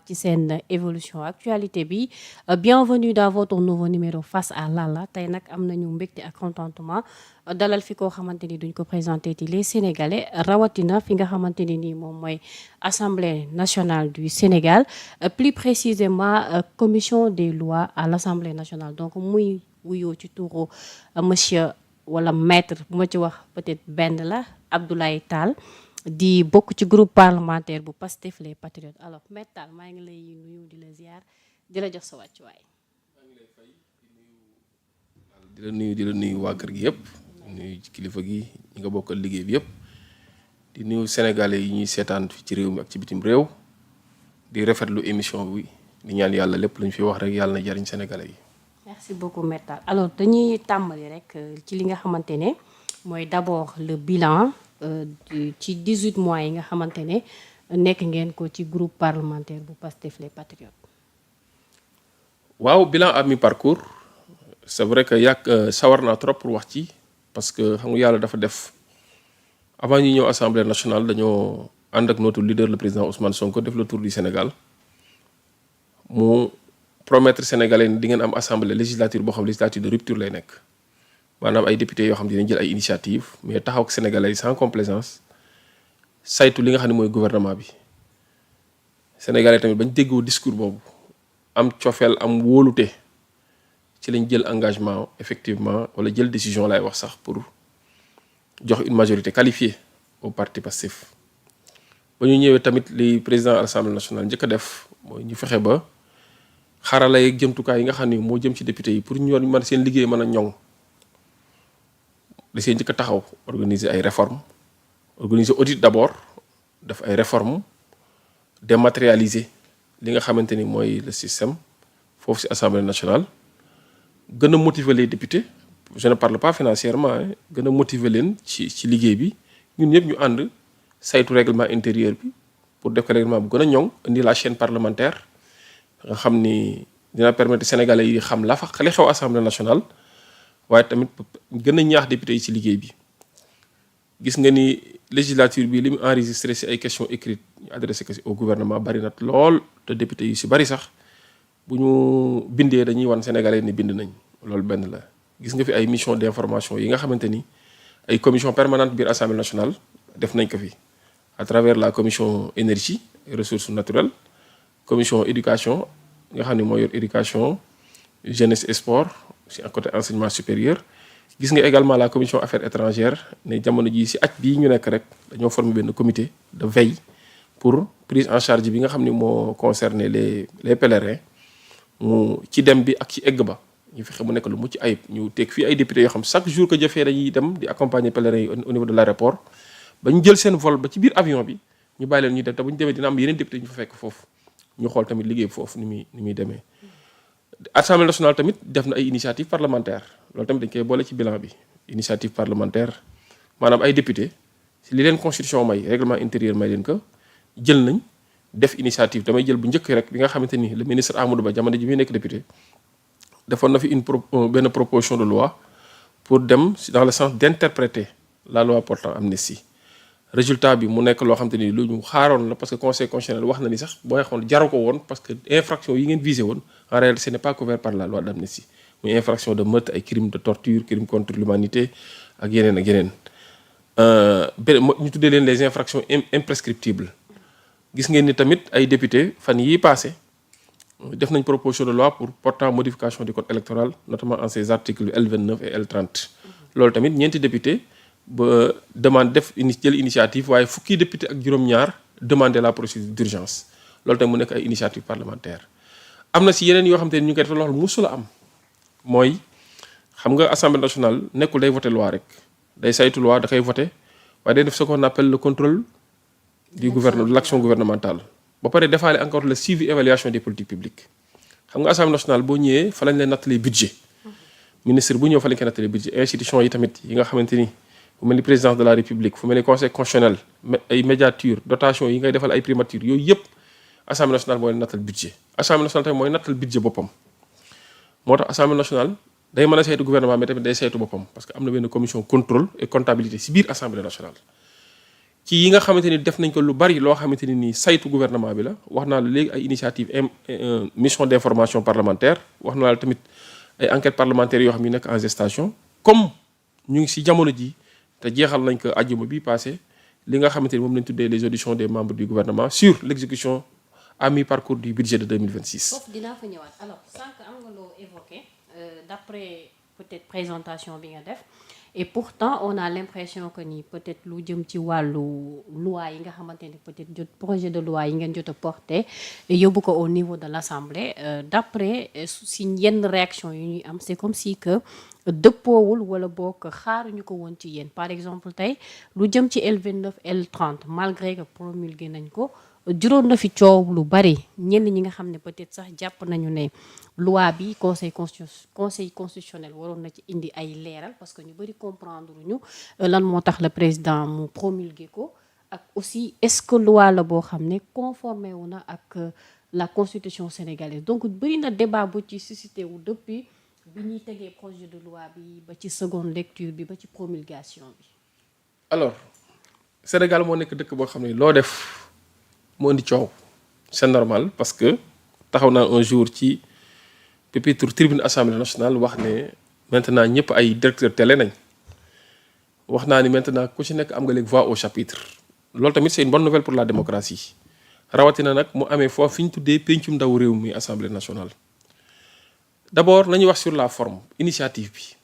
ci seen évolution actualité bi bienvenue dans votre nouveau numéro face à Lalla tey nag am nañu mbégte ak contentement dalal fi koo xamante ni duñ ko présenté ci les Sénégalais rawatina fi nga xamante ni nii moom mooy Assemblée nationale du Sénégal plus précisément commission des lois à l'Assemblée nationale donc muy wuyoo ci turu monsieur wala maître bu ma ci wax peut-être benn la Abdoulaye Tall di bokk ci groupe parlementaire bu Pastef les Patriotes alors Maître Tall maa ngi lay nuyu di la ziar di la jox sa wàccuwaay. maa ngi lay fay di la nuyu waa kër gi yëpp di nuyu kilifa gi ñi nga bokkal liggéey bi yëpp di nuyu sénégalais yi ñuy seetaan ci réew mi ak ci bitim réew di rafetlu émission bi di ñaan yàlla lépp lu ñu fi wax rek yàlla na jariñ sénégalais yi. merci beaucoup Maître Tall alors dañuy tàmbali rek ci li nga xamante ne mooy d'abord le bilan. ci 18 mois yi nga xamante ne nekk ngeen ko ci groupe parlementaire bu Pastef les Patriotes. waaw bilan à mi-parcours c'est vrai que sawar naa trop pour wax ci parce que xam nga yàlla dafa def avant ñu ñëw assemblée nationale dañoo ànd ak notre leader le président Ousmane Sonko def le tour du Sénégal mu promettre sénégalais ni di ngeen am assemblée législature boo xam législature de rupture lay nekk. maanaam ay députés yoo xam ne dinañ jël ay initiative mais taxaw ak sénégalais yi sans complaisance saytu li nga xam ne mooy gouvernement bi sénégalais tamit bañ déggoo discours boobu am cofeel am wóolute ci lañ jël engagement effectivement wala jël décision lay wax sax pour jox une majorité qualifiée au parti Pastef ba ñu ñëwee tamit li président de l'Assemblée nationale njëkk a def mooy ñu fexe ba xarala yeeg jëmtukaay yi nga xam ne moo jëm ci député yi pour ñu mën seen liggéey mën a ñoŋ da see njëkk a taxaw organiser ay réformes organiser audit d'abord def ay réformes dématérialiser li nga xamante ni mooy le système foofu ci assemblée nationale gën a motiver les députés je ne parle pas financièrement gën a motiver leen ci liggéey bi ñun ñëpp ñu ànd saytu règlement intérieur bi pour def ko règlement bu gën a ñoŋ indi la chaîne parlementaire nga xam ni dina permettre sénégalais yi xam la fa li xew assemblée nationale. waaye tamit gën a ñaax député yi ci liggéey bi gis nga ni législature bi li mu enregistré ci ay questions écrites ñu adressé ko au gouvernement bari na lool te député yi ci bari sax bu ñu bindee dañuy wan sénégalais ni bind nañ loolu benn la. gis nga fi ay mission d'information yi nga xamante ni ay commission permanente biir assemblée nationale def nañ ko fi à travers la commission énergie et ressources naturelles commission éducation nga xam ne mooy yor éducation jeunesse et sport. ci un côté enseignement supérieur gis nga également la commission affaires étrangères ne jamono ji ci aj bii ñu nekk rek dañoo former benn comité de veille pour prise en charge bi nga xam ni moo concerné les pèlerins mu ci dem bi ak ci egg ba ñu fexe mu nekk lu mucc ayib ñu teg fii ay députés yoo xam chaque jour que jëfee dañuy dem di accompagner pèlerins yi au niveau de l'aéroport ba ñu jël seen vol ba ci biir avion bi ñu bàyyi leen ñu dem te bu ñu demee dina am yeneen députés ñu fa fekk foofu ñu xool tamit liggéey foofu ni muy demee. Assemblée nationale tamit def na ay initiative parlementaire loolu tamit dañ koy boole ci bilan bi initiative parlementaire maanaam ay député ci li leen constitution may règlement intérieur may leen ko jël nañ def initiative damay jël bu njëkk rek bi nga xamante ni le ministre Amadou Ba jamono ji muy nekk député defoon na fi benn proposition de loi pour dem dans le sens d'interpréter la loi portant amnistie résultat bi mu nekk loo xamante ni lu ñu xaaroon la parce que conseil constitutionnel wax na ni sax booy xool jaru ko woon parce que infraction yi ngeen visé woon en réalité ce n'est pas couvert par la loi d'amnistie muy infraction de meurtre ay crimes de torture crimes contre l'humanité ak yeneen ak yeneen ñu tuddee leen les infractions imprescriptibles gis ngeen ni tamit ay député fan yii passé def nañ proposition de loi pour portant modification du code électoral notamment en ses articles L29 et L30 loolu tamit ñeenti député ba demande jël initiative waaye fukki député ak juróom-ñaar demander la procédure d'urgence loolu tamit mu nekk ay initiative parlementaire am na si yeneen yoo xam te ni ñu ngi koy def loolu musula am mooy xam nga assemblée nationale nekkul day voter loi rek day saytu loi da koy voter waaye day def ce qu'on appelle le contrôle du gouvernement de l'action gouvernementale ba pare defaale encore le suivi évaluation des politiques publiques xam nga assemblée nationale boo ñëwee fa lañ leen nattalee budget ministre bu ñëw fa lañ koy nattalee budget institution yi tamit yi nga xamante ni fu mel ni présidence de la république fu mel ni conseil constitutionnel ay médiature dotation yi ngay defal ay primature yooyu yëpp assemblée nationale mooy nattal budget assemblée nationale tamit mooy nattal budget boppam moo tax assemblée nationale day mën a saytu gouvernement mais tamit day saytu boppam parce que am na benn commission contrôle et comptabilité ci biir assemblée nationale ci yi nga xamante ni def nañ ko lu bari loo xamante ni nii saytu gouvernement bi la wax naa la léegi ay initiative mission d'information parlementaire wax naa la tamit ay enquêtes parlementaires yoo xam ne nekk en gestation comme ñu ngi ci jamono ji te jeexal nañ ko àjjuma bi passé li nga xamante ni moom lañ tuddee les auditions des membres du gouvernement sur l'exécution à mi-parcours du budget de 2026. foofu dinaa fa ñëwaat alors sànq am nga loo évoqué d'après peut-être présentation bi nga def et pourtant on a l'impression que ni peut-être lu jëm ci wàllu loi yi nga xamante ni peut-être jot projet de loi yi ngeen jot a porté yóbbu ko au niveau de l'Assemblée d'après si yenn réaction yu ñuy am c'est comme si que dëppoowul wala boog xaaruñu ko woon ci yéen par exemple tey lu jëm ci L29 L30 malgré que promulgué nañ ko juróon na fi coow lu bari ñenn ñi nga xam ne peut-être sax jàpp nañu ne loi bi conseil constitutionnel waroon na ci indi ay leeral parce que ñu bari comprendre ñu lan moo tax le président mu promulgué ko ak aussi est-ce que loi la boo xam ne conformé wu na ak la constitution sénégalaise donc bari na débat bu ci suscité wu depuis bi ñuy tegee projet de loi bi ba ci seconde lecture bi ba ci promulgation bi. alors Sénégal moo nekk dëkk boo xam ne loo def moo indi coow c'est normal parce que taxaw naa un jour ci pupitre tribune assemblée nationale wax ne maintenant ñëpp ay directeur télé nañ wax naa ni maintenant ku ci nekk am nga léegi voix au chapitre loolu tamit c'est une bonne nouvelle pour la démocratie rawatina nag mu amee foofu fi ñu tuddee pencum ndaw réew mi assemblée nationale. D'abord nañu wax sur la forme initiative bi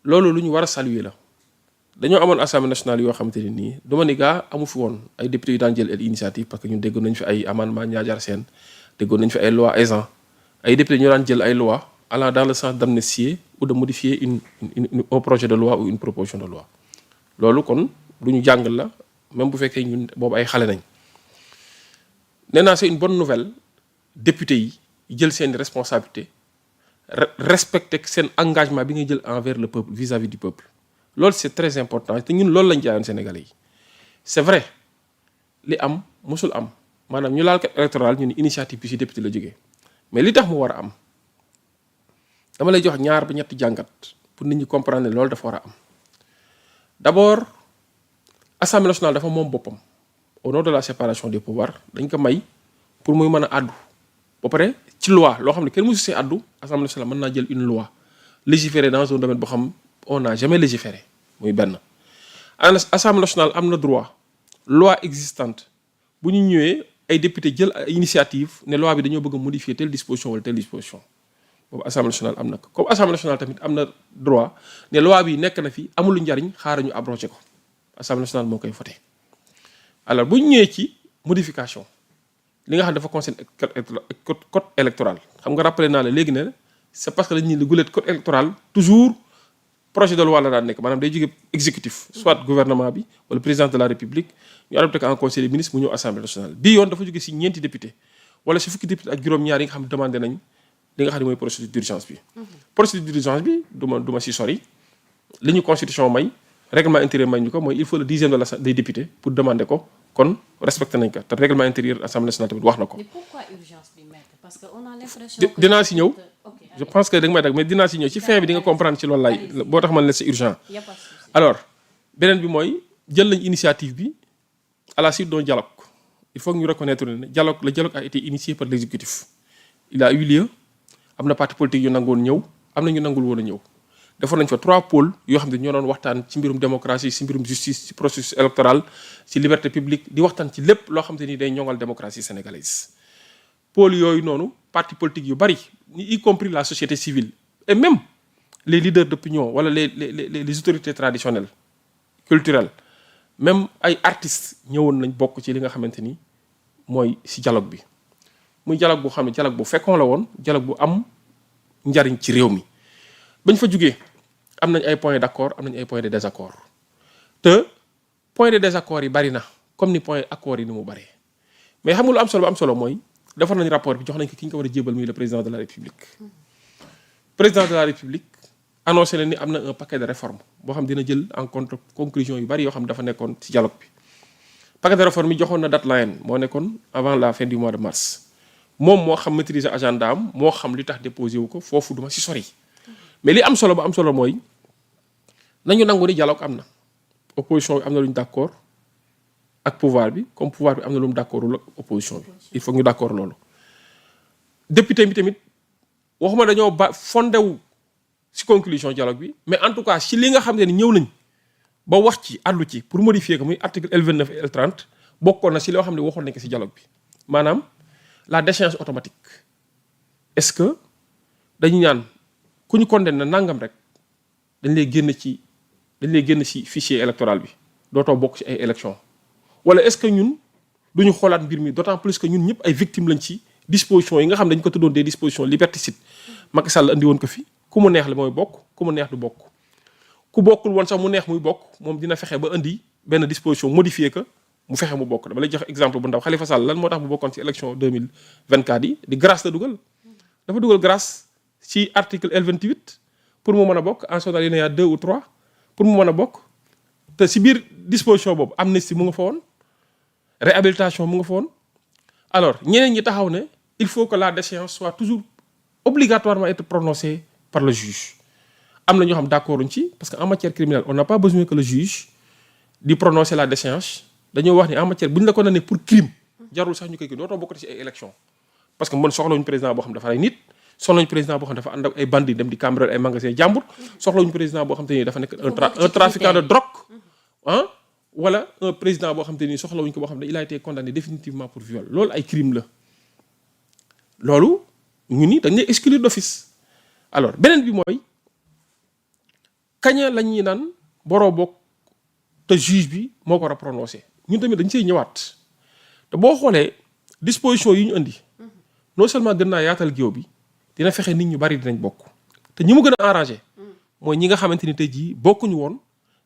loolu lu ñu war a saluer la dañoo amoon assemblée nationale yoo xamante ne nii dama ni gaa amu fi woon ay députés yu daan jël initiative parce que ñun déggoon nañu fi ay amendement Niadiar Sène déggoon nañu fi ay loi Ezzan ay députés ñu daan jël ay loi allant dans le sens d'amnistier ou de modifier un projet de loi ou une proposition de loi loolu kon lu ñu jàngal la même bu fekkee ñun boobu ay xale nañ nee naa c'est une bonne nouvelle députés yi jël seen responsabilité respecter seen engagement bi nga jël envers le peuple vis-à-vis du peuple loolu c'est très important te ñun loolu lañ jaayoon Sénégalais yi c'est vrai li am mosul am maanaam ñu laal kat électoral ñu ni initiative bi ci député la jógee mais li tax mu war a am dama lay jox ñaar ba ñetti jàngat pour nit ñi comprendre ne loolu dafa war a am d'abord Assemblée nationale dafa moom boppam au nom de la séparation des pouvoirs dañ ko may pour muy mën a àddu ba pare ci loi loo xam ne kenn mësu see àddu Assemblée nationale mën naa jël une loi légiférer dans un domaine boo xam on n'a jamais légiféré muy benn. Assemblée nationale am na droit loi existante bu ñu ñëwee ay député jël initiative ne loi bi dañoo bëgg a modifier telle disposition wala telle disposition boobu Assemblée nationale am na ko comme Assemblée nationale tamit am na droit ne loi bi nekk na fi amul njariñ xaaral ñu abrogé ko Assemblée nationale moo koy voté. Alors bu ñu ñëwee ci modification li nga xam dafa concerne code électoral xam nga rappelé naa la léegi ne c'est parce que dañu ne le gulet code électoral toujours projet de loi la daan nekk maanaam day jóge exécutif soit gouvernement bi wala président de la république ñu adopté ko en conseil des ministres mu ñëw assemblée nationale bii yoon dafa jóge ci ñeenti député wala ci fukki député ak juróom-ñaar yi nga xam ne demandé nañ li nga xam ne mooy procédure d'urgence bi. procédure d'urgence bi du ma ci sori li ñu constitution may règlement intérieur may ñu ko mooy il faut le 10e de la des députés pour demander ko kon respecté nañ ko te règlement intérieur assemblée nationale tamit wax na ko. mais pourquoi urgence bi maître parce que on a l'impression que dinaa ci ñëw. je pense que da nga may dag mais dinaa ci ñëw ci fin bi di nga comprendre ci loolu laay boo tax man la c'est urgent. alors beneen bi mooy jël nañ initiative bi à la suite d'un dialogue il faut que ñu reconnaître ne le dialogue a été initié par l'exécutif il a eu lieu am na parti politique yu nangoon ñëw am na ñu nangul woon a ñëw defoon nañ fa 3 pôles yoo xam ne ñoo doon waxtaan ci mbirum démocratie ci mbirum justice ci processus électoral ci liberté publique di waxtaan ci lépp loo xam te ni day ñoŋal démocratie sénégalaise pôles yooyu noonu parti politique yu bari y compris la société civile et même les leaders d'opinion wala les autorités traditionnelles culturelles même ay artistes ñëwoon nañ bokk ci li nga xamante ni mooy ci dialogue bi muy dialogue bu xam ne dialogue bu fekkoon la woon dialogue bu am njariñ ci réew mi bañ fa jugee am nañ ay points d'accord am nañ ay points de désaccord te points de désaccord yi bari na comme ni points accords yi ni mu baree mais xam nga lu am solo ba am solo mooy defar nañ rapport bi jox nañ ko ki ñu ko war a jébal muy le président de la république président de la république annoncé na ni am na un paquet de réformes boo xam dina jël en compte conclusion yu bari yoo xam dafa nekkoon ci dialogue bi paquet de réformes yi joxoon na deadline moo nekkoon avant la fin du mois de mars moom moo xam maîtriser agenda am moo xam li tax déposé wu ko foofu duma ci sori mais li am solo ba am solo mooy nañu nangu ni dialogue am na opposition bi am na lu ñu d'accord ak pouvoir bi comme pouvoir bi am na lu mu d'accordul ak opposition bi il faut ñu d'accord loolu. député bi tamit waxuma dañoo fondé wu ci conclusion dialogue bi mais en tout cas ci li nga xam ne ni ñëw nañ ba wax ci àllu ci pour modifier ko muy article L29 et L30 bokkoon na ci loo xam ne waxoon nañ ko ci dialogue bi maanaam la déchéance automatique. est-ce que dañu ñaan ku ñu condamné nangam rek dañ lay génn ci fichier électoral bi dootoo bokk ci ay élections wala est-ce que ñun duñu xoolaat mbir mi d'autant plus que ñun ñëpp ay victimes lañ ci dispositions yi nga xam dañ ko tuddoon des dispositions liberticides Macky Sall andi woon ko fi ku mu neex la mooy bokk ku mu neex du bokk ku bokkul woon sax mu neex muy bokk moom dina fexe ba indi benn disposition modifier ko mu fexe mu bokk. dama lay jox exemple bu ndaw Khalifa Sall lan moo tax mu bokkoon ci élection 2024 yi di grâce la dugal dafa dugal grâce ci article L28 pour mu mën a bokk en son alinéa 2 ou 3 pour mu mën a bokk te ci biir disposition boobu amnistie mu nga fa woon réhabilitation mu nga fa woon alors ñeneen ñi taxaw ne il faut que la déchéance soit toujours obligatoirement être prononcée par le juge am na ñoo xam d'accorduñ ci parce que en matière criminelle on n'a pas besoin que le juge di prononcer la déchéance dañoo wax ni en matière bu ñu la ko nee pour crime jarul sax ñu koy kii dootoo bokkati ci ay élections parce que man soxlawuñu président boo xam dafa rey nit soxlawuñu président boo xam dafa ànd ak ay bandits dem di cambrioler ay magasins jàmbur soxlawuñu président boo xam te ni dafa nekk un trafiquant de drogue wala un président boo xam te ni soxlawuñu ko boo xam ne il a été condamné définitivement pour viol loolu ay crime la loolu ñu ni dañ lay exclure d'office. alors beneen bi mooy kaña la ñuy naan boroo bokk te juge bi moo ko war a prononcé ñun tamit dañ see ñëwaat te boo xoolee disposition yi ñu indi non seulement gën naa yaatal géew bi dina fexe nit ñu bari dinañ bokk te ñi mu gën a arrangé mooy ñi nga xamante ni tey jii bokkuñu woon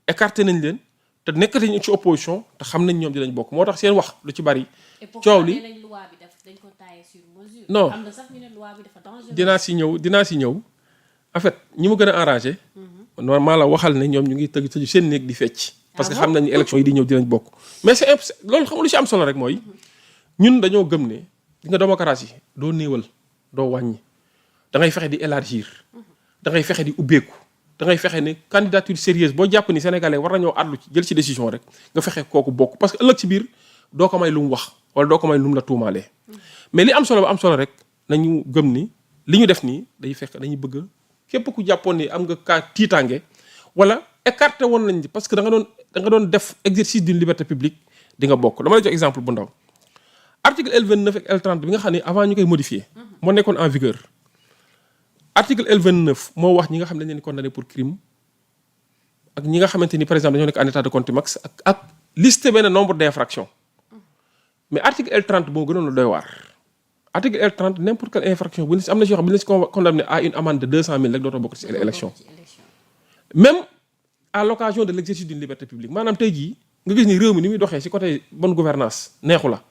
écarté nañ leen te nekkati ñu ci opposition te xam nañ ñoom dinañ bokk moo tax seen wax lu ci bari. coow li non dinaa si ñëw en fait ñi mu gën a arrangé. normalement la waxal ne ñoom ñu ngi tëju seen néeg di fecc. parce que xam nañ ni élection yi di ñëw dinañ bokk. mais c'est loolu xam nga lu ci am solo rek mooy ñun dañoo gëm ne di nga démocratie doo néewal doo wàññi da ngay fexe di élargir da ngay fexe di ubbeeku da ngay fexe ne candidature sérieuse boo jàpp ni sénégalais war nañoo àddu ci jël ci décision rek nga fexe kooku bokk parce que ëllëg ci biir doo ko may lu mu wax wala doo ko may lu mu la tuumaalee. mais li am solo ba am solo rek nañu gëm ni li ñu def nii day fekk dañuy bëgg képp ku jàppoon ni am nga cas tiitaange wala écarté woon nañ parce que da nga doon def exercice d'une liberté publique di nga bokk dama lay jox exemple bu ndaw. article L29 ak L30 bi nga xam ne avant ñu koy modifier moo nekkoon en vigueur article L29 moo wax ñi nga xam ne dañ leen condamné pour crime ak ñi nga xamante ni par exemple dañoo nekk en état de contumace ak liste benn nombre d'infractions mais article L30 moo gënoon a doy waar. article L30 n'importe quelle infraction bu am na si yoo xam ne bu ñu si condamné à une amende de 200 000 rek dootoo bokk ci élection même à l'occasion de l'exercice d'une liberté publique maanaam tey jii nga gis ni réew mi ni muy doxee ci côté bonne gouvernance neexu la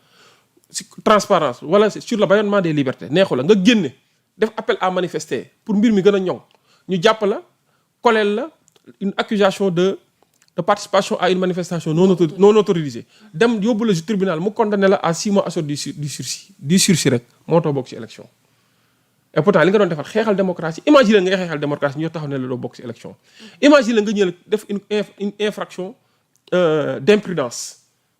ci transparence wala sur le bâillonnement des libertés neexu la nga génne def appel à manifester pour mbir mi gën a ñoŋ ñu jàpp la koleel la une accusation de participation à une manifestation non autorisée dem yóbbu la ci tribunal mu condamné la à 6 mois assorti du sursis rek moo tax bokk ci élection et pourtant li nga doon defar xeexal démocratie imagine nga xeexal démocratie ñoo taxaw ne la doo bokk ci élection imagine nga ñëw def une infraction d'imprudence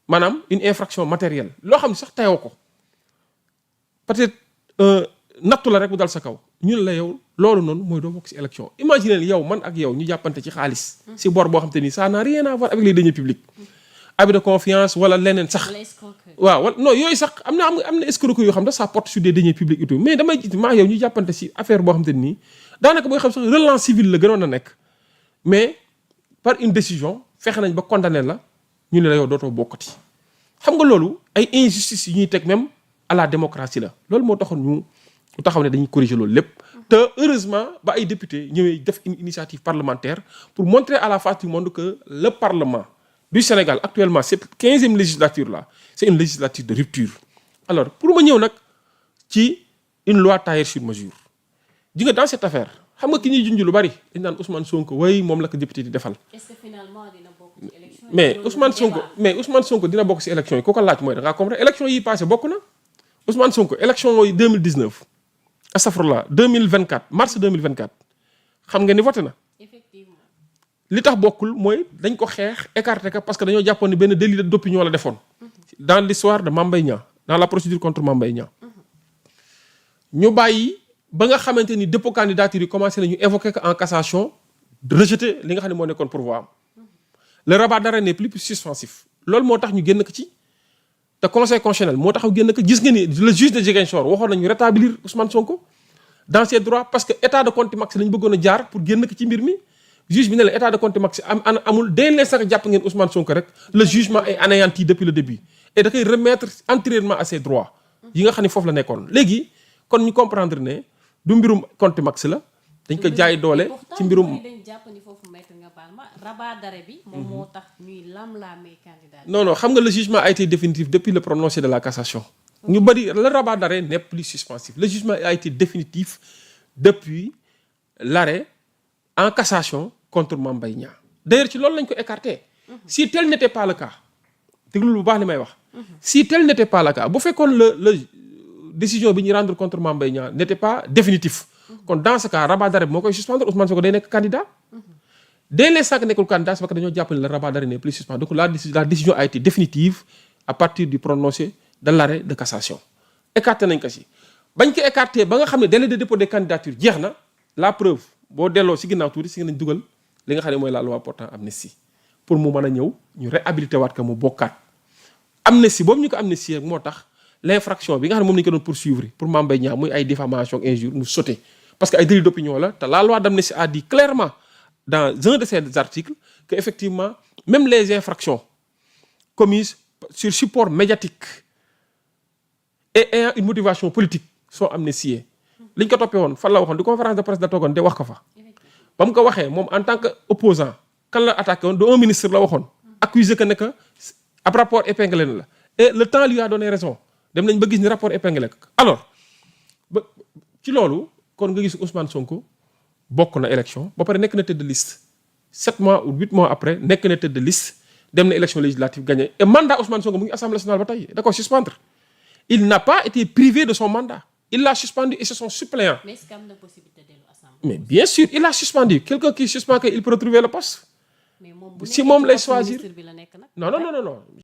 maanaam une infraction matérielle loo xam ne sax tayoo ko peut-être nattu la rek bu dal sa kaw ñun la yow loolu noonu mooy doo bokk ci élection imagine yow man ak yow ñu jàppante ci xaalis ci bor boo xam te ni ça n'a rien à voir avec les deniers publics abus de confiance wala leneen sax waaw wala non yooyu sax am na escroquerie yoo xam ne ça porte sur des deniers publics et tout mais damay gis maa yow ñu jàppante ci affaire boo xam te nii daanaka booy xam sax relance civile la gënoon a nekk mais par une décision fexe nañ ba condamné la ñu ne la yow dootoo bokkati xam nga loolu ay injustices yi ñuy teg même à la démocratie la loolu moo taxoon ñu taxaw ne dañuy corriger loolu lépp te heureusement ba ay députés ñëwee def une initiative parlementaire pour montrer à la face du monde que le Parlement du Sénégal actuellement cette 15e législature là c'est une législature de rupture. alors pour ma ñëw nag ci une loi taillée sur mesure ji nga dans cette affaire xam nga ki ñuy junj lu bari dañ naan Ousmane Sonko way moom la ko député di defal. est-ce que finalement dina bokk ci élection yi. mais Ousmane Sonko dina bokk ci élection yi ku ko laaj mooy da ngaa comprendre élection yi passé bokk na Ousmane Sonko élection yi 2019 astafurlah 2024 mars 2024 xam nga ni voté na. effectivement li tax bokkul mooy dañ ko xeex écarté ko parce que dañoo jàppoon ni benn délit d'opinion la defoon dans l'histoire de Mame Mbaye Niang dans la procédure contre Mame Mbaye Niang ñu bàyyi ba nga xamante ni dépôt candidature yi commencé nañu évoquer ko en cassation rejeter li nga xam ne moo nekkoon pourvoi am le rabat d'arrêt n'est plus suspensif loolu moo tax ñu génn ko ci te conseil constitutionnel moo tax génn ko gis nga ni le juge de Ziguinchor waxoon nañu rétablir Ousmane Sonko dans ses droits parce que état de contumace lañu bëggoon a jaar pour génn ko ci mbir mi juge bi ne la état de contumace amul dès l'instant que jàpp ngeen Ousmane Sonko rek le jugement est anéanti depuis le début et da koy remettre antérieurement à ses droits yi nga xam ne foofu la nekkoon léegi kon ñu comprendre ne du mbirum contumace la dañ ko jaay doole ci mbirum. dañ jàpp ni foofu maître nga baal ma rabat d'arrêt bi moom moo tax ñuy lam-laamee candidat. non xam nga le jugement a été définitif depuis le prononcé de la cassation. ñu bëri le rabat d'arrêt n'est plus suspensif le jugement a été définitif depuis l'arrêt en cassation contre Mame Mbaye Niang d'ailleurs ci loolu lañ ko écarté si tel n'était pas le cas déglu bu baax li may wax si tel n'était pas le cas bu fekkoon le décision bi ñuy rendre contre Mame Mbaye Niang n'était pas définitif kon dans ce cas rabat d'arrêt bi moo koy suspendre Ousmane Sonko day nekk candidat dès l'instant que nekkul candidat c'est parce que dañoo jàpp ne le rabat d'arrêt n'est plus suspendu donc la décision a été définitive à partir du prononcé de l'arrêt de cassation écarté nañ ko si bañ ko écarté ba nga xam ne délai de dépôt des candidatures jeex na la preuve boo delloo si ginnaaw tuuti si nañ dugal li nga xam ne mooy la loi portant amnistie pour mu mën a ñëw ñu réhabilité waat ko mu bokkaat amnistie boobu ñu ko amnistier moo tax l'infraction bi nga xam ne moom lañu ko doon poursuivre pour Mame Mbaye Niang muy ay diffamation injure mu sauté parce que ay délit d'opinion la te la loi d'amnistie a dit clairement dans un de ces articles que effectivement même les infractions commises sur support médiatique et ayant une motivation politique sont amnistiées li ñu ko toppee woon fan la waxoon di conférence de presse da toogoon de wax ko fa ba mu ko waxee moom en tant que opposant kan la attaqué woon de un ministre la waxoon accusé que ne que ab rapport épinglé na la et le temps lui a donné raison dem nañ ba gis ni rapport épinglé alors ba ci loolu kon nga gis Ousmane Sonko bokk na élection ba pare nekk na tête de liste 7 mois ou 8 mois après nekk na tête de liste dem na élection législative gagné et mandat Ousmane Sonko mu ngi assemblée nationale ba tey da ko suspendre il n'a pas été privé de son mandat il l'a suspendu et c'est son suppléant. Mais est-ce qu'il y a une possibilité de l'assemblée? Mais bien sûr il l'a suspendu quelqu'un qui suspend il peut retrouver le poste. Mais si moom lay choisir non.